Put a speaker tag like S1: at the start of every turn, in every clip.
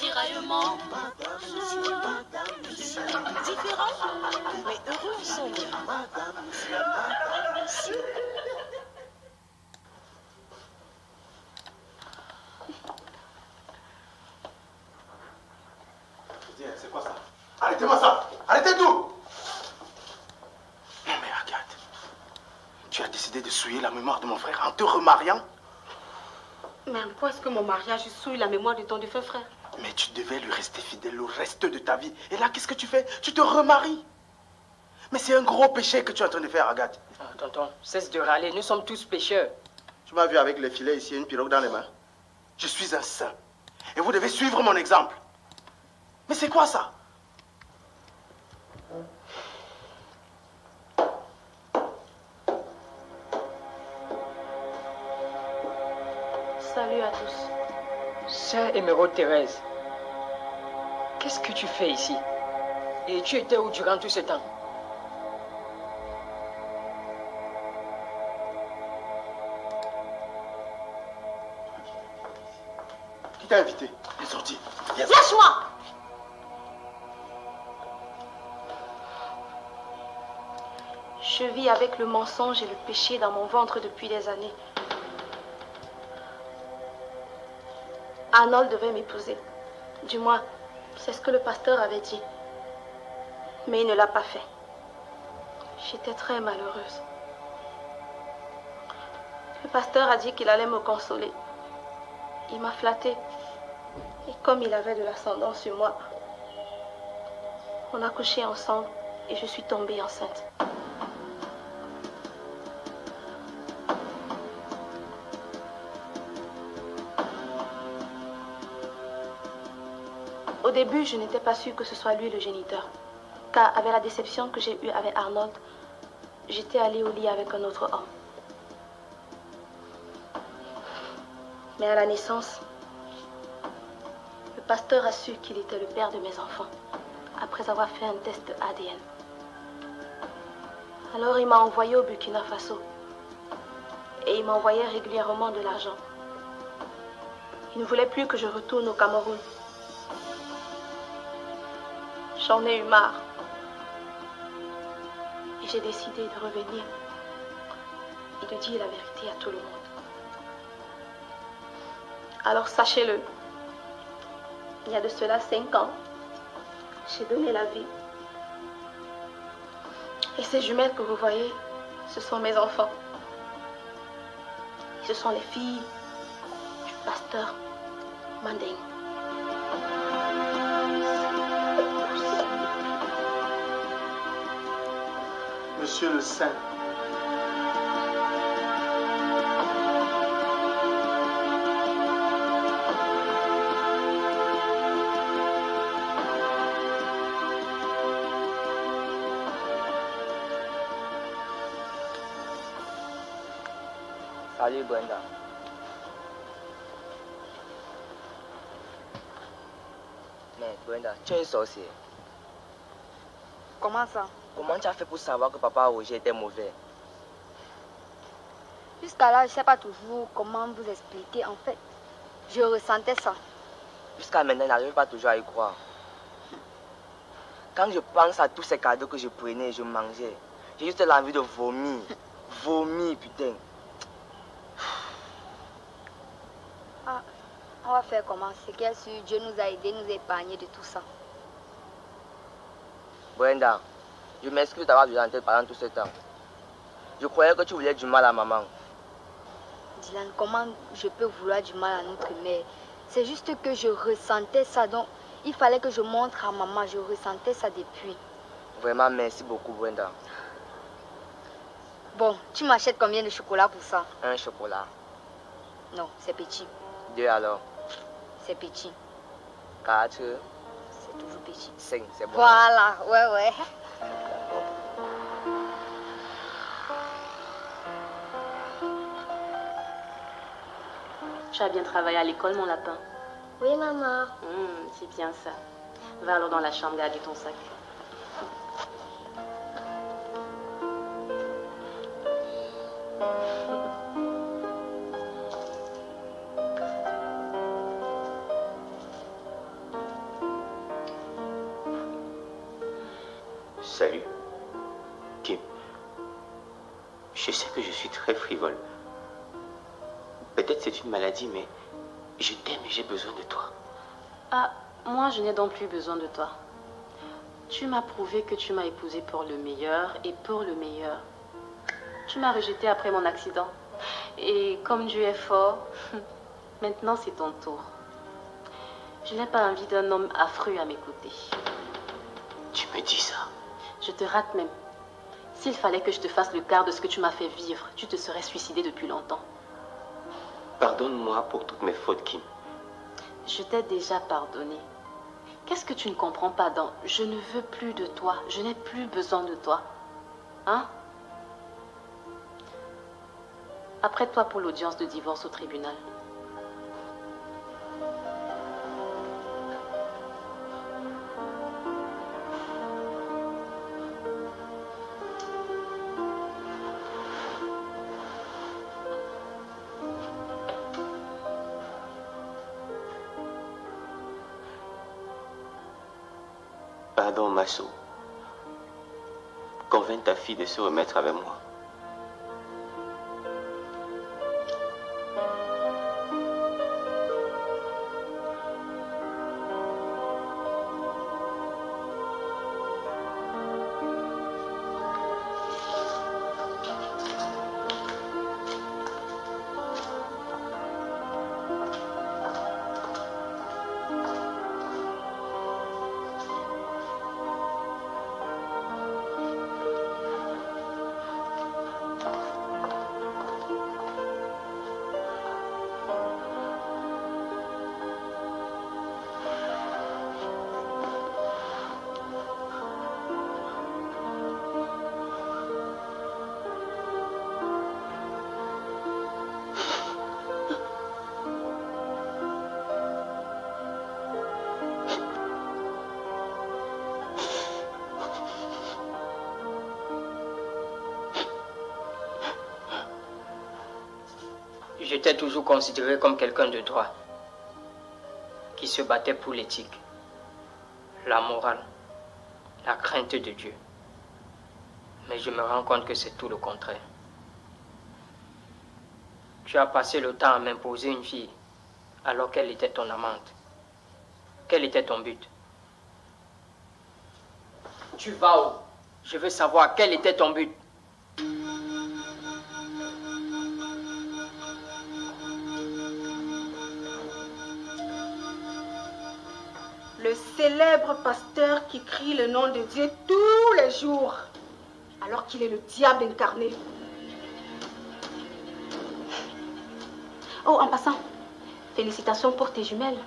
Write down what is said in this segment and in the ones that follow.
S1: tiraillement. Je suis différent, mais heureux ensemble.
S2: C'est quoi ça? Arrêtez-moi ça! Arrêtez tout! Non mais regarde, tu as décidé de souiller la mémoire de mon frère en te remariant?
S3: Mais pourquoi est-ce que mon mariage souille la mémoire de ton défunt frère?
S2: Mais tu devais lui rester fidèle le reste de ta vie. Et là, qu'est-ce que tu fais? Tu te remaries. Mais c'est un gros péché que tu es en train de faire, Agathe.
S4: Ah, tonton, cesse de râler, nous sommes tous pécheurs.
S2: Tu m'as vu avec les filets ici et une pirogue dans les mains. Je suis un saint. Et vous devez suivre mon exemple. Mais c'est quoi ça?
S3: Salut à tous.
S4: Sœur Émeraude Thérèse, qu'est-ce que tu fais ici? Et tu étais où durant tout ce temps?
S2: Qui t'a invité? Elle est sortie.
S3: Lâche-moi! Je vis avec le mensonge et le péché dans mon ventre depuis des années. Arnold devait m'épouser. Du moins, c'est ce que le pasteur avait dit. Mais il ne l'a pas fait. J'étais très malheureuse. Le pasteur a dit qu'il allait me consoler. Il m'a flattée. Et comme il avait de l'ascendant sur moi, on a couché ensemble et je suis tombée enceinte. Au début, je n'étais pas sûre que ce soit lui le géniteur. Car avec la déception que j'ai eue avec Arnold, j'étais allée au lit avec un autre homme. Mais à la naissance, le pasteur a su qu'il était le père de mes enfants, après avoir fait un test ADN. Alors il m'a envoyé au Burkina Faso. Et il m'envoyait régulièrement de l'argent. Il ne voulait plus que je retourne au Cameroun. J'en ai eu marre. Et j'ai décidé de revenir et de dire la vérité à tout le monde. Alors sachez-le, il y a de cela 5 ans, j'ai donné la vie. Et ces jumelles que vous voyez, ce sont mes enfants. Ce sont les filles du pasteur Manding.
S2: Monsieur le Saint.
S4: Salut Brenda. Mais Brenda, tu es une sorcière.
S5: Comment ça?
S4: Comment tu as fait pour savoir que papa Roger était mauvais?
S5: Jusqu'à là, je ne sais pas toujours comment vous expliquer. En fait, je ressentais ça.
S4: Jusqu'à maintenant, je n'arrive pas toujours à y croire. Quand je pense à tous ces cadeaux que je prenais et je mangeais, j'ai juste l'envie de vomir. Vomir, putain.
S5: Ah, on va faire comment? C'est qu'elle sûr, Dieu nous a aidés, nous a épargnés de tout ça.
S4: Brenda, je m'excuse d'avoir duré en tête pendant tout ce temps. Je croyais que tu voulais du mal à maman.
S5: Dylan, comment je peux vouloir du mal à notre mère? C'est juste que je ressentais ça, donc il fallait que je montre à maman, je ressentais ça depuis.
S4: Vraiment, merci beaucoup, Brenda.
S5: Bon, tu m'achètes combien de chocolat pour ça?
S4: Un chocolat.
S5: Non, c'est petit.
S4: 2 alors.
S5: C'est petit.
S4: 4.
S5: C'est toujours petit.
S4: 5, c'est bon.
S5: Voilà, ouais.
S3: Tu as bien travaillé à l'école, mon lapin?
S5: Oui, maman.
S3: C'est bien ça. Va alors dans la chambre garder ton sac.
S6: salut. Kim, je sais que je suis très frivole. Peut-être c'est une maladie, mais je t'aime et j'ai besoin de toi.
S3: Ah, moi je n'ai donc plus besoin de toi. Tu m'as prouvé que tu m'as épousé pour le meilleur et pour le meilleur. Tu m'as rejeté après mon accident. Et comme Dieu est fort, maintenant c'est ton tour. Je n'ai pas envie d'un homme affreux à mes côtés.
S6: Tu me dis ça?
S3: Je te rate même. S'il fallait que je te fasse le quart de ce que tu m'as fait vivre, tu te serais suicidé depuis longtemps.
S6: Pardonne-moi pour toutes mes fautes, Kim.
S3: Je t'ai déjà pardonné. Qu'est-ce que tu ne comprends pas dans « je ne veux plus de toi, je n'ai plus besoin de toi » hein? Apprête-toi pour l'audience de divorce au tribunal.
S6: Pardon, Masso. Convainc ta fille de se remettre avec moi.
S4: J'étais toujours considéré comme quelqu'un de droit, qui se battait pour l'éthique, la morale, la crainte de Dieu. Mais je me rends compte que c'est tout le contraire. Tu as passé le temps à m'imposer une fille, alors qu'elle était ton amante. Quel était ton but? Tu vas où? Je veux savoir quel était ton but.
S3: Le célèbre pasteur qui crie le nom de Dieu tous les jours, alors qu'il est le diable incarné. Oh, en passant, félicitations pour tes jumelles,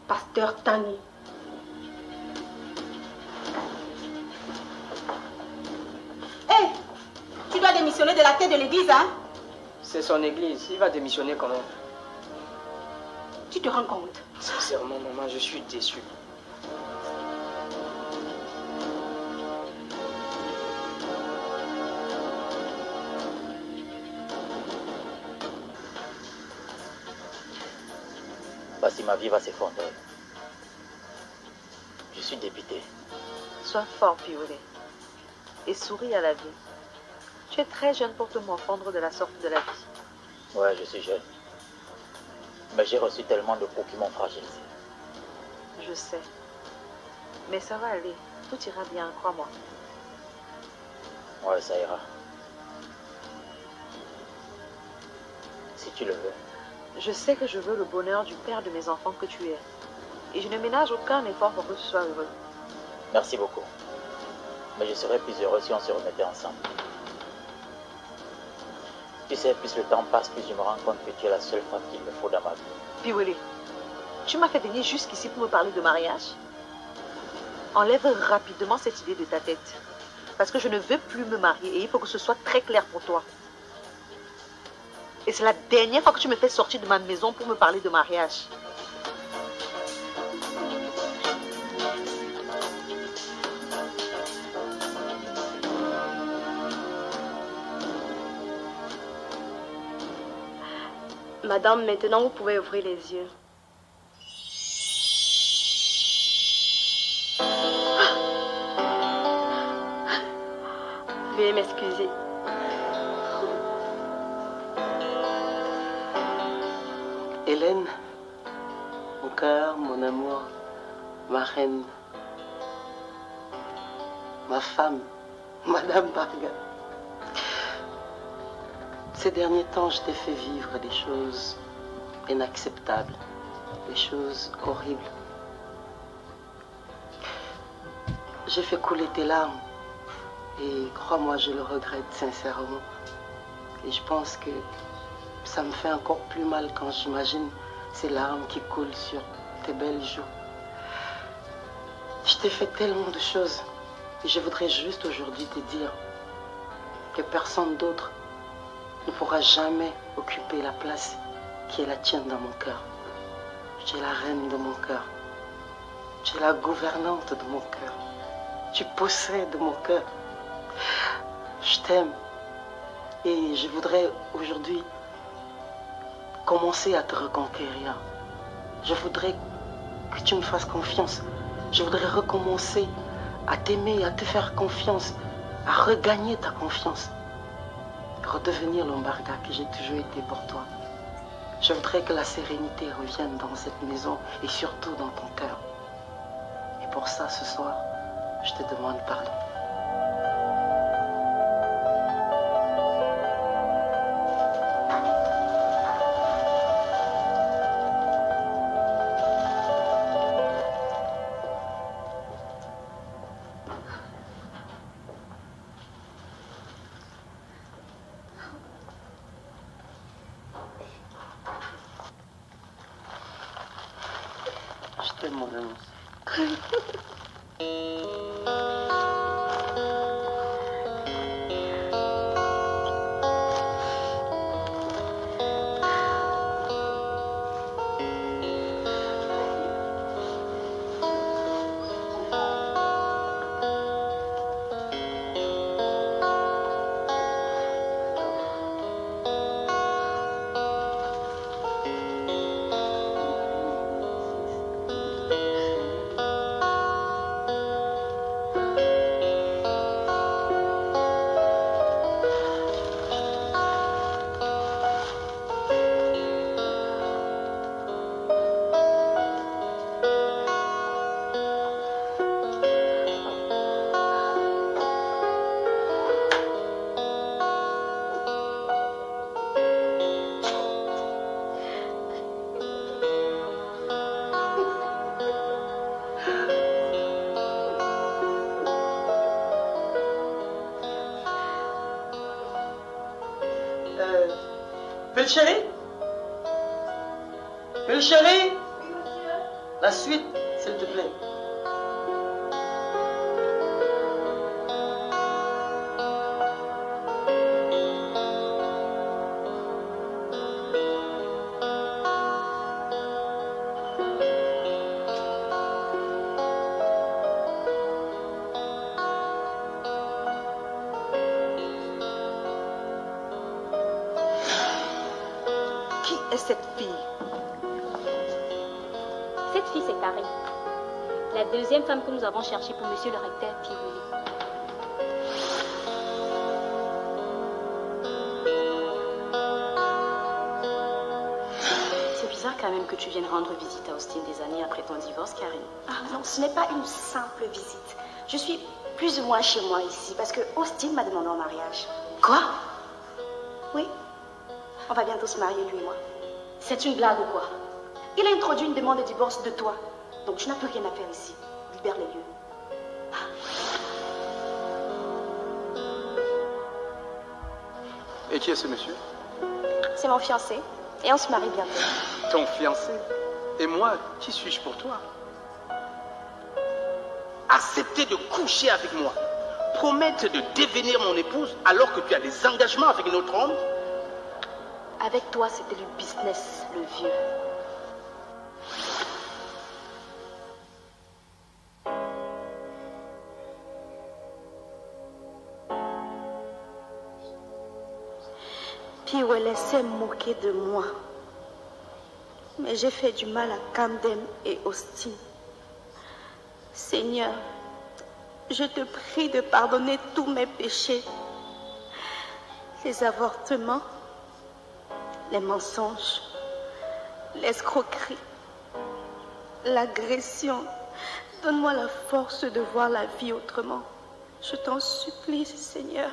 S3: pasteur Tani. Hé, tu dois démissionner de la tête de l'église, hein?
S4: C'est son église, il va démissionner quand même.
S3: Tu te rends compte?
S4: Sincèrement, maman, je suis déçu.
S7: Parce que ma vie va s'effondrer. Je suis dépité.
S8: Sois fort, Piolet, et souris à la vie. Tu es très jeune pour te morfondre de la sorte de la vie.
S7: Ouais, je suis jeune. Mais j'ai reçu tellement de coups qui m'ont fragilisé.
S8: Je sais. Mais ça va aller. Tout ira bien, crois-moi.
S7: Ouais, ça ira. Si tu le veux.
S8: Je sais que je veux le bonheur du père de mes enfants que tu es. Et je ne ménage aucun effort pour que tu sois heureux.
S7: Merci beaucoup. Mais je serais plus heureux si on se remettait ensemble. Tu sais, plus le temps passe, plus je me rends compte que tu es la seule femme qu'il me faut dans ma vie.
S8: Piwele, tu m'as fait venir jusqu'ici pour me parler de mariage? Enlève rapidement cette idée de ta tête. Parce que je ne veux plus me marier et il faut que ce soit très clair pour toi. Et c'est la dernière fois que tu me fais sortir de ma maison pour me parler de mariage.
S3: Madame, maintenant vous pouvez ouvrir les yeux. Veuillez m'excuser.
S9: Hélène, mon cœur, mon amour, ma reine, ma femme, Madame Barga. Ces derniers temps, je t'ai fait vivre des choses inacceptables, des choses horribles. J'ai fait couler tes larmes et crois-moi, je le regrette sincèrement. Et je pense que ça me fait encore plus mal quand j'imagine ces larmes qui coulent sur tes belles joues. Je t'ai fait tellement de choses et je voudrais juste aujourd'hui te dire que personne d'autre ne pourra jamais occuper la place qui est la tienne dans mon cœur. Tu es la reine de mon cœur. Tu es la gouvernante de mon cœur. Tu possèdes mon cœur. Je t'aime. Et je voudrais aujourd'hui commencer à te reconquérir. Je voudrais que tu me fasses confiance. Je voudrais recommencer à t'aimer, à te faire confiance, à regagner ta confiance. Redevenir l'Ombarga que j'ai toujours été pour toi. Je voudrais que la sérénité revienne dans cette maison et surtout dans ton cœur. Et pour ça, ce soir, je te demande pardon. Je t'aime, mon amour. Chérie? Chérie? La suite, s'il te plaît.
S8: Cette fille?
S10: Cette fille, c'est Karine. La deuxième femme que nous avons cherchée pour monsieur le recteur Tivoli.
S3: C'est bizarre quand même que tu viennes rendre visite à Austin des années après ton divorce, Karine.
S11: Ah non, ce n'est pas une simple visite. Je suis plus ou moins chez moi ici parce que Austin m'a demandé en mariage.
S3: Quoi?
S11: Oui. On va bientôt se marier, lui et moi.
S3: C'est une blague ou quoi?
S11: Il a introduit une demande de divorce de toi. Donc tu n'as plus rien à faire ici. Libère les lieux.
S2: Et qui est ce monsieur?
S11: C'est mon fiancé. Et on se marie bientôt.
S2: Ton fiancé? Et moi, qui suis-je pour toi? Accepter de coucher avec moi. Promettre de devenir mon épouse alors que tu as des engagements avec un autre homme?
S11: Avec toi, c'était le business, le vieux. Puis elle s'est moquée de moi. Mais j'ai fait du mal à Camden et Austin. Seigneur, je te prie de pardonner tous mes péchés les avortements, les mensonges, l'escroquerie, l'agression. Donne-moi la force de voir la vie autrement. Je t'en supplie, Seigneur.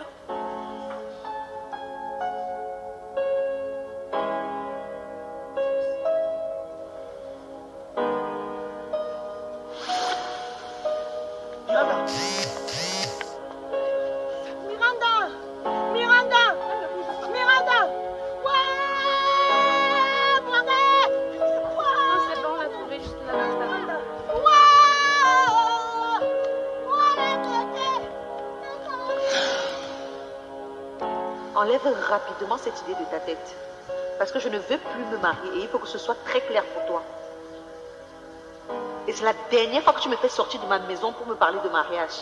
S8: Enlève rapidement cette idée de ta tête. Parce que je ne veux plus me marier et il faut que ce soit très clair pour toi. Et c'est la dernière fois que tu me fais sortir de ma maison pour me parler de mariage.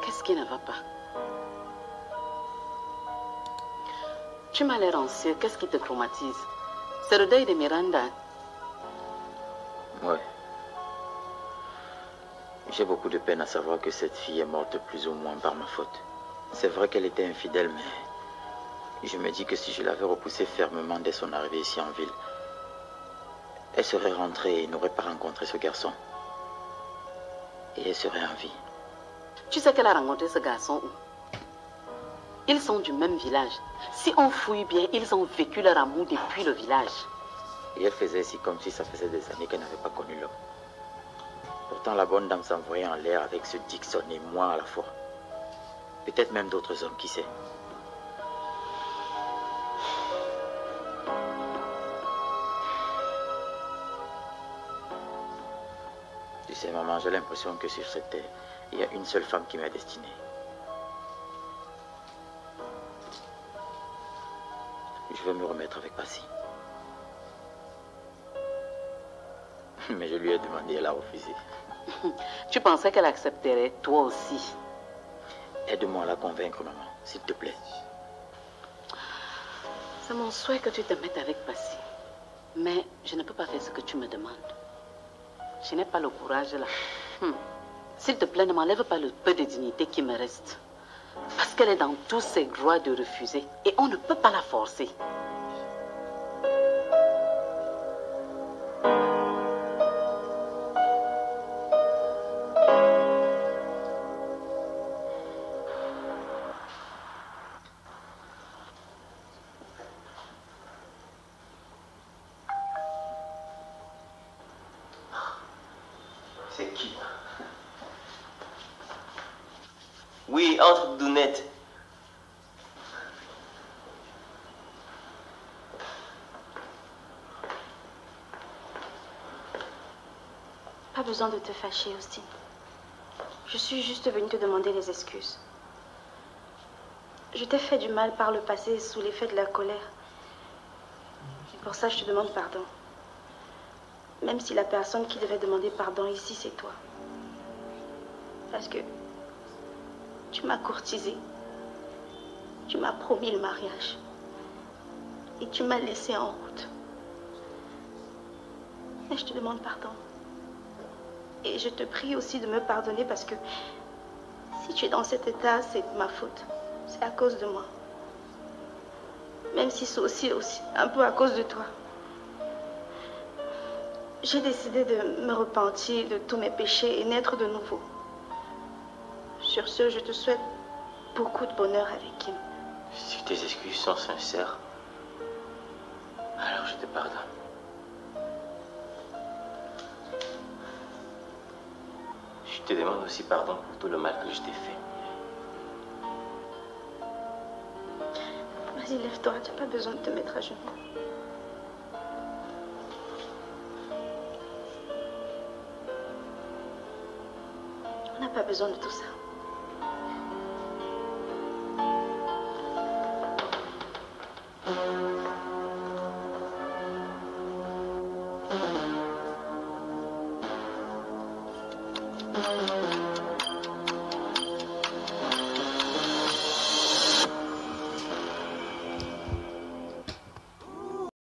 S9: Qu'est-ce qui ne va pas? Tu m'as l'air anxieux. Qu'est-ce qui te traumatise? C'est le deuil de Miranda.
S7: Ouais. J'ai beaucoup de peine à savoir que cette fille est morte plus ou moins par ma faute. C'est vrai qu'elle était infidèle, mais je me dis que si je l'avais repoussée fermement dès son arrivée ici en ville, elle serait rentrée et n'aurait pas rencontré ce garçon. Et elle serait en vie.
S9: Tu sais qu'elle a rencontré ce garçon où? Ils sont du même village. Si on fouille bien, ils ont vécu leur amour depuis le village.
S7: Et elle faisait ainsi comme si ça faisait des années qu'elle n'avait pas connu l'homme. Pourtant, la bonne dame s'envoyait en l'air avec ce Dixon et moi à la fois. Peut-être même d'autres hommes, qui sait. Tu sais, maman, j'ai l'impression que sur cette terre, il y a une seule femme qui m'est destinée. Je veux me remettre avec Passy. Mais je lui ai demandé, elle a refusé.
S9: Tu pensais qu'elle accepterait, toi aussi?
S7: Aide-moi à la convaincre, maman, s'il te plaît.
S9: C'est mon souhait que tu te mettes avec Passy. Mais je ne peux pas faire ce que tu me demandes. Je n'ai pas le courage là. S'il te plaît, ne m'enlève pas le peu de dignité qui me reste. Parce qu'elle est dans tous ses droits de refuser. Et on ne peut pas la forcer.
S6: C'est qui? Oui, entre, Dounette.
S11: Pas besoin de te fâcher, Austin. Je suis juste venue te demander des excuses. Je t'ai fait du mal par le passé sous l'effet de la colère. Et pour ça, je te demande pardon. Même si la personne qui devait demander pardon ici, c'est toi. Parce que tu m'as courtisé. Tu m'as promis le mariage. Et tu m'as laissé en route. Et je te demande pardon. Et je te prie aussi de me pardonner parce que si tu es dans cet état, c'est ma faute. C'est à cause de moi. Même si c'est aussi un peu à cause de toi. J'ai décidé de me repentir de tous mes péchés et naître de nouveau. Sur ce, je te souhaite beaucoup de bonheur avec Kim.
S6: Si tes excuses sont sincères, alors je te pardonne. Je te demande aussi pardon pour tout le mal que je t'ai fait.
S11: Vas-y, lève-toi, tu n'as pas besoin de te mettre à genoux. On n'a pas besoin de tout ça.